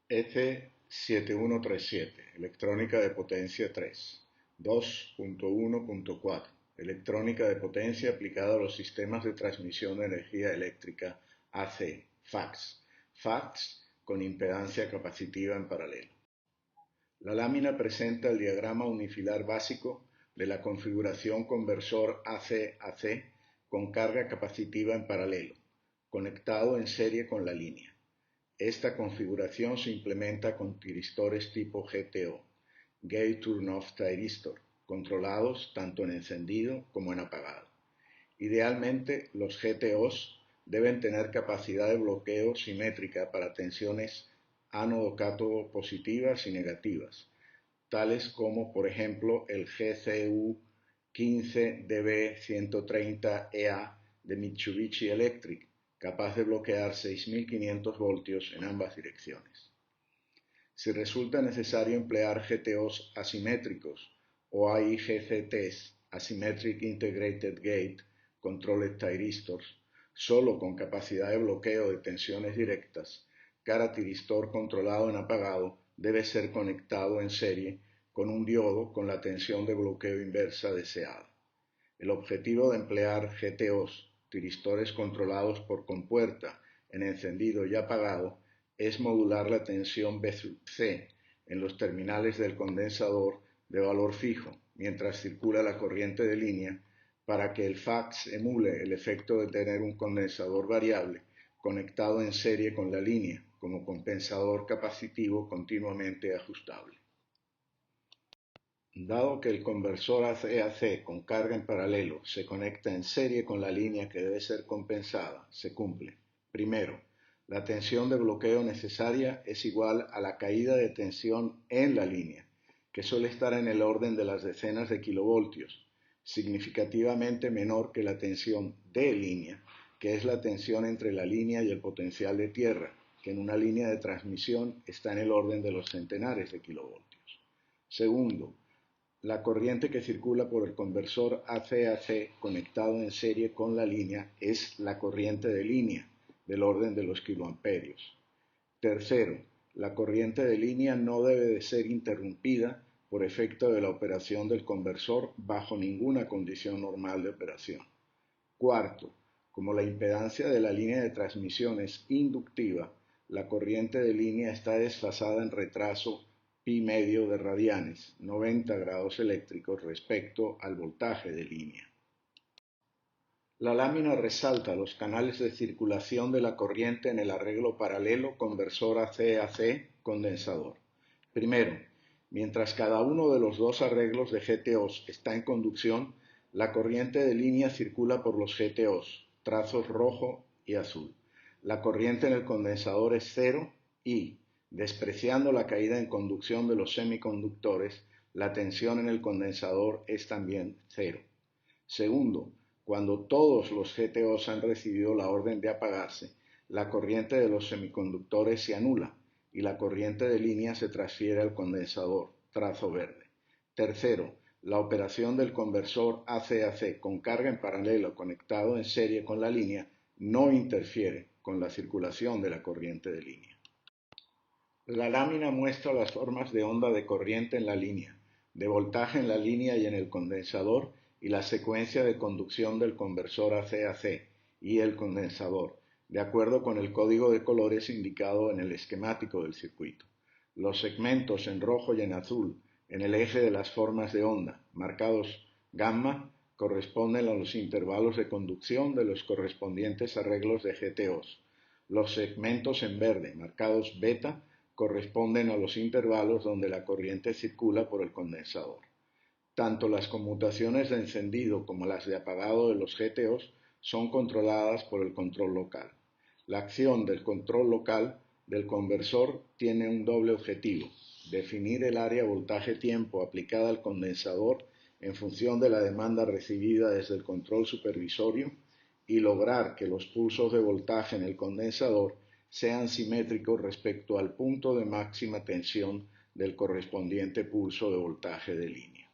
F7137, electrónica de potencia 3. 2.1.4, electrónica de potencia aplicada a los sistemas de transmisión de energía eléctrica AC, FACS. FACS con impedancia capacitiva en paralelo. La lámina presenta el diagrama unifilar básico de la configuración conversor AC-AC con carga capacitiva en paralelo, conectado en serie con la línea. Esta configuración se implementa con tiristores tipo GTO, Gate Turn-Off Thyristor, controlados tanto en encendido como en apagado. Idealmente, los GTOs deben tener capacidad de bloqueo simétrica para tensiones ánodo-cátodo positivas y negativas, tales como, por ejemplo, el GCU 15DB130EA de Mitsubishi Electric, capaz de bloquear 6.500 voltios en ambas direcciones. Si resulta necesario emplear GTOs asimétricos o AIGCTs, Asymmetric Integrated Gate Controlled Thyristors, solo con capacidad de bloqueo de tensiones directas, cada tiristor controlado en apagado debe ser conectado en serie con un diodo con la tensión de bloqueo inversa deseada. El objetivo de emplear GTOs, tiristores controlados por compuerta en encendido y apagado, es modular la tensión B/C en los terminales del condensador de valor fijo mientras circula la corriente de línea para que el FACS emule el efecto de tener un condensador variable conectado en serie con la línea como compensador capacitivo continuamente ajustable. Dado que el conversor AC-AC con carga en paralelo se conecta en serie con la línea que debe ser compensada, se cumple. Primero, la tensión de bloqueo necesaria es igual a la caída de tensión en la línea, que suele estar en el orden de las decenas de kilovoltios, significativamente menor que la tensión de línea, que es la tensión entre la línea y el potencial de tierra, que en una línea de transmisión está en el orden de los centenares de kilovoltios. Segundo, la corriente que circula por el conversor AC-AC conectado en serie con la línea es la corriente de línea, del orden de los kiloamperios. Tercero, la corriente de línea no debe de ser interrumpida por efecto de la operación del conversor bajo ninguna condición normal de operación. Cuarto, como la impedancia de la línea de transmisión es inductiva, la corriente de línea está desfasada en retraso pi medio de radianes, 90 grados eléctricos respecto al voltaje de línea. La lámina resalta los canales de circulación de la corriente en el arreglo paralelo conversor AC-AC condensador. Primero, mientras cada uno de los dos arreglos de GTOs está en conducción, la corriente de línea circula por los GTOs, trazos rojo y azul. La corriente en el condensador es cero y, despreciando la caída en conducción de los semiconductores, la tensión en el condensador es también cero. Segundo, cuando todos los GTOs han recibido la orden de apagarse, la corriente de los semiconductores se anula y la corriente de línea se transfiere al condensador, trazo verde. Tercero, la operación del conversor AC-AC con carga en paralelo conectado en serie con la línea no interfiere con la circulación de la corriente de línea. La lámina muestra las formas de onda de corriente en la línea, de voltaje en la línea y en el condensador y la secuencia de conducción del conversor AC-AC y el condensador, de acuerdo con el código de colores indicado en el esquemático del circuito. Los segmentos en rojo y en azul en el eje de las formas de onda, marcados gamma, corresponden a los intervalos de conducción de los correspondientes arreglos de GTOs. Los segmentos en verde, marcados beta, corresponden a los intervalos donde la corriente circula por el condensador. Tanto las conmutaciones de encendido como las de apagado de los GTOs son controladas por el control local. La acción del control local del conversor tiene un doble objetivo: definir el área voltaje-tiempo aplicada al condensador en función de la demanda recibida desde el control supervisorio y lograr que los pulsos de voltaje en el condensador sean simétricos respecto al punto de máxima tensión del correspondiente pulso de voltaje de línea.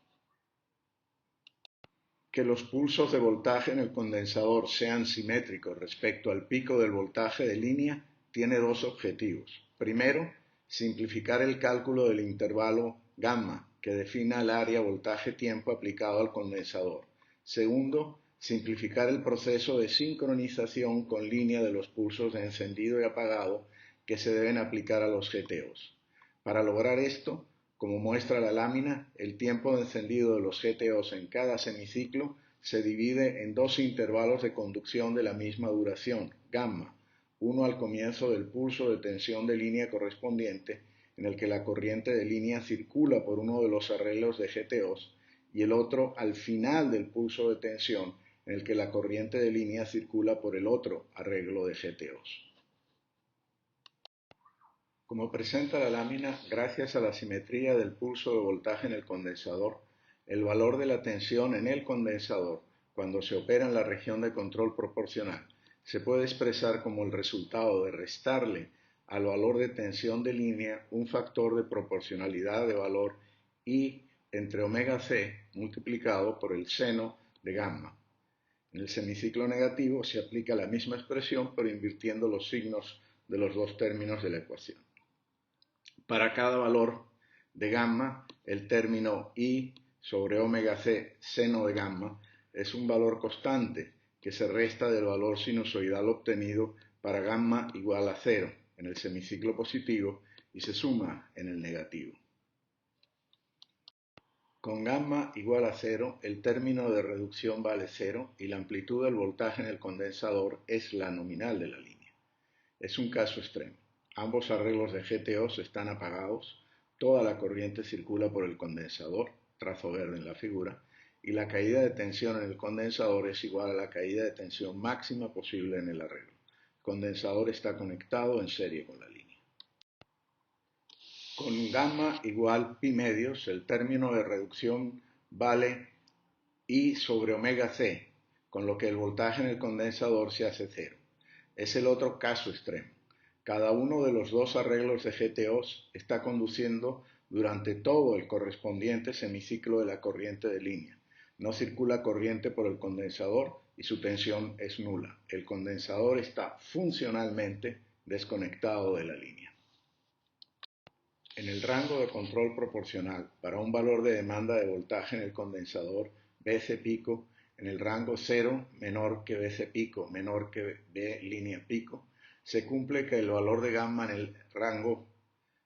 Que los pulsos de voltaje en el condensador sean simétricos respecto al pico del voltaje de línea tiene dos objetivos. Primero, Simplificar el cálculo del intervalo gamma, que defina el área voltaje-tiempo aplicado al condensador. Segundo, simplificar el proceso de sincronización con línea de los pulsos de encendido y apagado que se deben aplicar a los GTOs. Para lograr esto, como muestra la lámina, el tiempo de encendido de los GTOs en cada semiciclo se divide en dos intervalos de conducción de la misma duración, gamma, uno al comienzo del pulso de tensión de línea correspondiente, en el que la corriente de línea circula por uno de los arreglos de GTOs, y el otro al final del pulso de tensión, en el que la corriente de línea circula por el otro arreglo de GTOs. Como presenta la lámina, gracias a la simetría del pulso de voltaje en el condensador, el valor de la tensión en el condensador, cuando se opera en la región de control proporcional, se puede expresar como el resultado de restarle al valor de tensión de línea un factor de proporcionalidad de valor I entre omega C multiplicado por el seno de gamma. En el semiciclo negativo se aplica la misma expresión pero invirtiendo los signos de los dos términos de la ecuación. Para cada valor de gamma, el término I sobre omega C seno de gamma es un valor constante que se resta del valor sinusoidal obtenido para gamma igual a 0 en el semiciclo positivo y se suma en el negativo. Con gamma igual a 0, el término de reducción vale 0 y la amplitud del voltaje en el condensador es la nominal de la línea. Es un caso extremo. Ambos arreglos de GTOs están apagados, toda la corriente circula por el condensador, trazo verde en la figura, y la caída de tensión en el condensador es igual a la caída de tensión máxima posible en el arreglo. El condensador está conectado en serie con la línea. Con gamma igual pi medios, el término de reducción vale I sobre omega C, con lo que el voltaje en el condensador se hace 0. Es el otro caso extremo. Cada uno de los dos arreglos de GTOs está conduciendo durante todo el correspondiente semiciclo de la corriente de línea. No circula corriente por el condensador y su tensión es nula. El condensador está funcionalmente desconectado de la línea. En el rango de control proporcional, para un valor de demanda de voltaje en el condensador, Bc pico, en el rango 0 menor que Bc pico menor que B línea pico, se cumple que el valor de gamma en el rango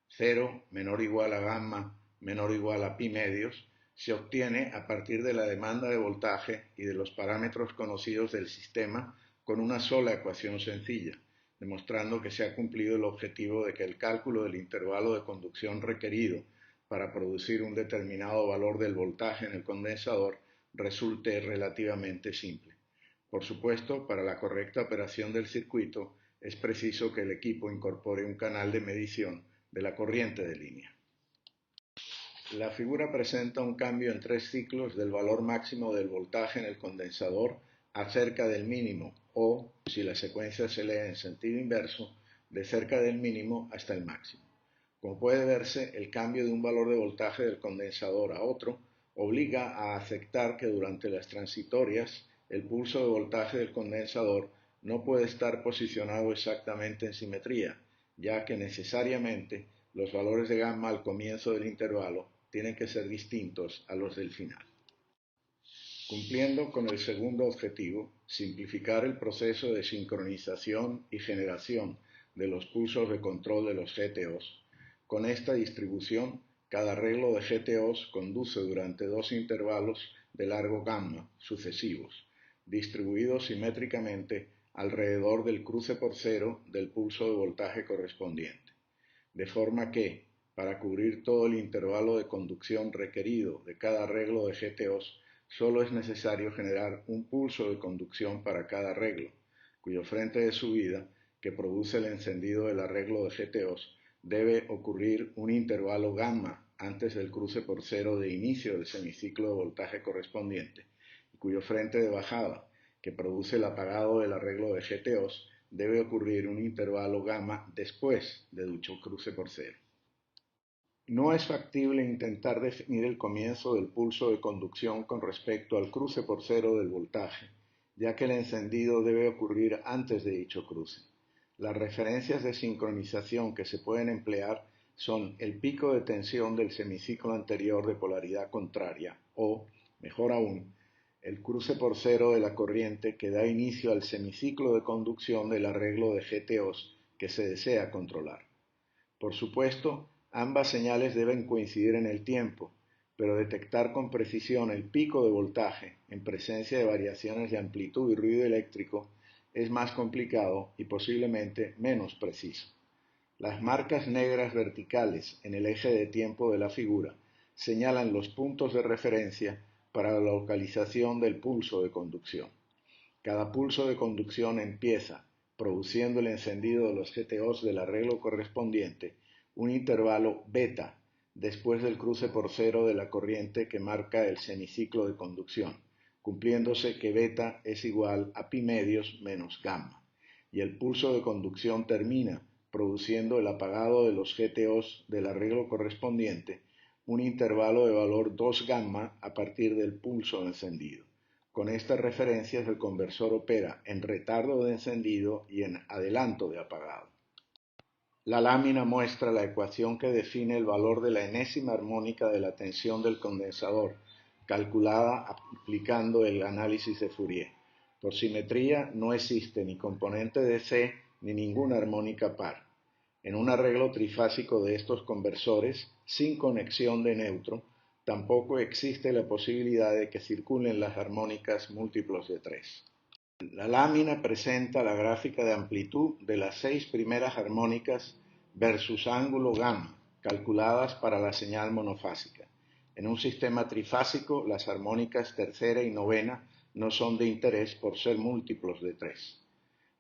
0 menor o igual a gamma menor o igual a pi medios se obtiene a partir de la demanda de voltaje y de los parámetros conocidos del sistema con una sola ecuación sencilla, demostrando que se ha cumplido el objetivo de que el cálculo del intervalo de conducción requerido para producir un determinado valor del voltaje en el condensador resulte relativamente simple. Por supuesto, para la correcta operación del circuito es preciso que el equipo incorpore un canal de medición de la corriente de línea. La figura presenta un cambio en 3 ciclos del valor máximo del voltaje en el condensador a cerca del mínimo o, si la secuencia se lee en sentido inverso, de cerca del mínimo hasta el máximo. Como puede verse, el cambio de un valor de voltaje del condensador a otro obliga a aceptar que durante las transitorias el pulso de voltaje del condensador no puede estar posicionado exactamente en simetría, ya que necesariamente los valores de gamma al comienzo del intervalo tienen que ser distintos a los del final. Cumpliendo con el segundo objetivo, simplificar el proceso de sincronización y generación de los pulsos de control de los GTOs, con esta distribución, cada arreglo de GTOs conduce durante dos intervalos de largo gamma sucesivos, distribuidos simétricamente alrededor del cruce por cero del pulso de voltaje correspondiente, de forma que, para cubrir todo el intervalo de conducción requerido de cada arreglo de GTOs, solo es necesario generar un pulso de conducción para cada arreglo, cuyo frente de subida, que produce el encendido del arreglo de GTOs, debe ocurrir un intervalo gamma antes del cruce por cero de inicio del semiciclo de voltaje correspondiente, y cuyo frente de bajada, que produce el apagado del arreglo de GTOs, debe ocurrir un intervalo gamma después de dicho cruce por cero. No es factible intentar definir el comienzo del pulso de conducción con respecto al cruce por cero del voltaje, ya que el encendido debe ocurrir antes de dicho cruce. Las referencias de sincronización que se pueden emplear son el pico de tensión del semiciclo anterior de polaridad contraria o, mejor aún, el cruce por cero de la corriente que da inicio al semiciclo de conducción del arreglo de GTOs que se desea controlar. Por supuesto, ambas señales deben coincidir en el tiempo, pero detectar con precisión el pico de voltaje en presencia de variaciones de amplitud y ruido eléctrico es más complicado y posiblemente menos preciso. Las marcas negras verticales en el eje de tiempo de la figura señalan los puntos de referencia para la localización del pulso de conducción. Cada pulso de conducción empieza, produciendo el encendido de los GTOs del arreglo correspondiente, un intervalo beta después del cruce por cero de la corriente que marca el semiciclo de conducción, cumpliéndose que beta es igual a pi medios menos gamma, y el pulso de conducción termina produciendo el apagado de los GTOs del arreglo correspondiente, un intervalo de valor 2 gamma a partir del pulso encendido. Con estas referencias el conversor opera en retardo de encendido y en adelanto de apagado. La lámina muestra la ecuación que define el valor de la enésima armónica de la tensión del condensador, calculada aplicando el análisis de Fourier. Por simetría no existe ni componente de C ni ninguna armónica par. En un arreglo trifásico de estos conversores, sin conexión de neutro, tampoco existe la posibilidad de que circulen las armónicas múltiplos de 3. La lámina presenta la gráfica de amplitud de las 6 primeras armónicas versus ángulo gamma, calculadas para la señal monofásica. En un sistema trifásico, las armónicas tercera y novena no son de interés por ser múltiplos de 3.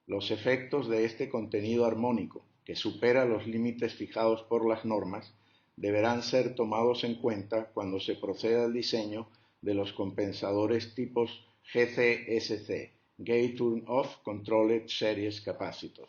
Los efectos de este contenido armónico, que supera los límites fijados por las normas, deberán ser tomados en cuenta cuando se proceda al diseño de los compensadores tipos GCSC, Gate Turn-Off Controlled Series Capacitor.